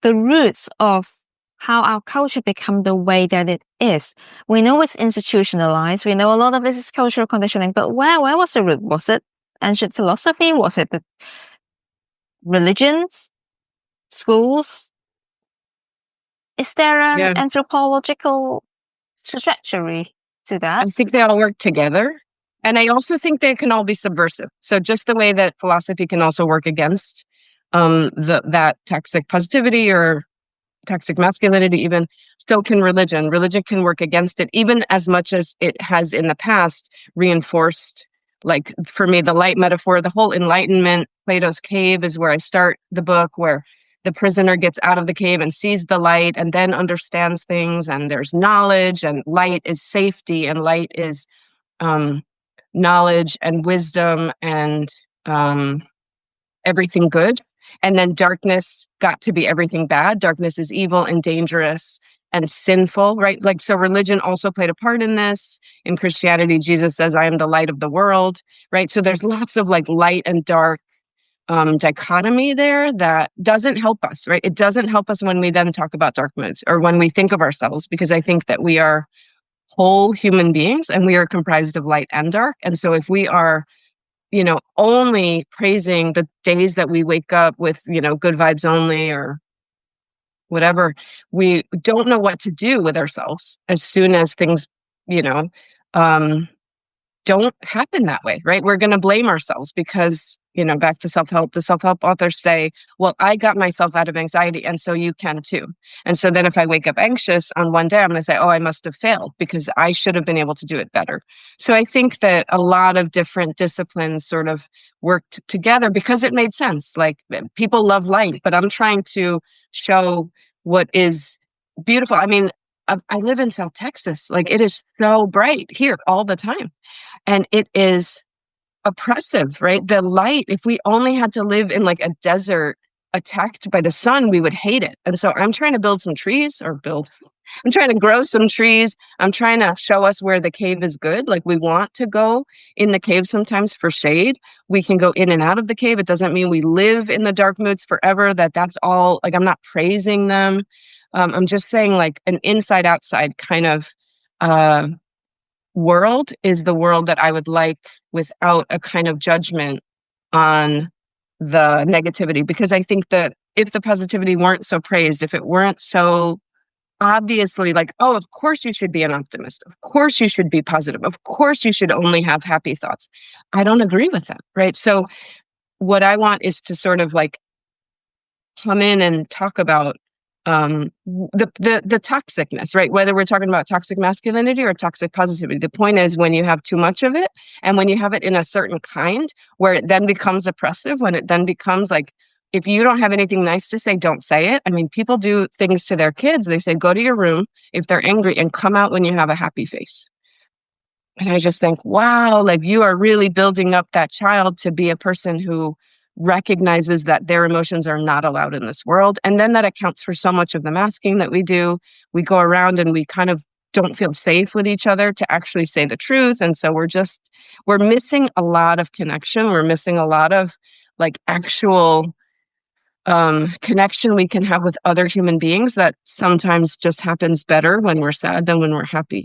the roots of how our culture become the way that it is. We know it's institutionalized. We know a lot of this is cultural conditioning, but where was the root? Was it ancient philosophy? Was it the religions, schools? Is there an Yeah. anthropological trajectory to that? I think they all work together. And I also think they can all be subversive. So just the way that philosophy can also work against that toxic positivity or toxic masculinity, even, so can religion. Religion can work against it, even as much as it has in the past reinforced. Like for me, the light metaphor, the whole enlightenment, Plato's cave is where I start the book, where the prisoner gets out of the cave and sees the light and then understands things, and there's knowledge, and light is safety, and light is knowledge and wisdom and everything good. And then darkness got to be everything bad. Darkness is evil and dangerous and sinful, right? Like, so religion also played a part in this. In Christianity, Jesus says, I am the light of the world, right? So there's lots of like light and dark dichotomy there that doesn't help us, right? It doesn't help us when we then talk about dark moods or when we think of ourselves, because I think that we are whole human beings and we are comprised of light and dark. And so if we are, only praising the days that we wake up with, good vibes only or whatever, we don't know what to do with ourselves as soon as things, don't happen that way, right? We're going to blame ourselves because, back to self-help, the self-help authors say, well, I got myself out of anxiety and so you can too. And so then if I wake up anxious on one day, I'm going to say, oh, I must have failed because I should have been able to do it better. So I think that a lot of different disciplines sort of worked together because it made sense. Like, people love light, but I'm trying to show what is beautiful. I mean, I live in South Texas. Like, it is so bright here all the time. And it is oppressive, right? The light, if we only had to live in like a desert attacked by the sun, we would hate it. And so I'm trying to build some trees I'm trying to grow some trees. I'm trying to show us where the cave is good. Like, we want to go in the cave sometimes for shade. We can go in and out of the cave. It doesn't mean we live in the dark moods forever, that's all, like, I'm not praising them. I'm just saying, like, an inside outside kind of world is the world that I would like, without a kind of judgment on the negativity. Because I think that if the positivity weren't so praised, if it weren't so obviously like, oh, of course you should be an optimist, of course you should be positive, of course you should only have happy thoughts, I don't agree with that, right? So what I want is to sort of like come in and talk about the toxicness, right? Whether we're talking about toxic masculinity or toxic positivity. The point is, when you have too much of it, and when you have it in a certain kind, where it then becomes oppressive, when it then becomes like, if you don't have anything nice to say, don't say it. I mean, people do things to their kids. They say, go to your room if they're angry and come out when you have a happy face. And I just think, wow, like, you are really building up that child to be a person who recognizes that their emotions are not allowed in this world. And then that accounts for so much of the masking that we do. We go around and we kind of don't feel safe with each other to actually say the truth. And so we're missing a lot of connection. We're missing a lot of like actual connection we can have with other human beings that sometimes just happens better when we're sad than when we're happy.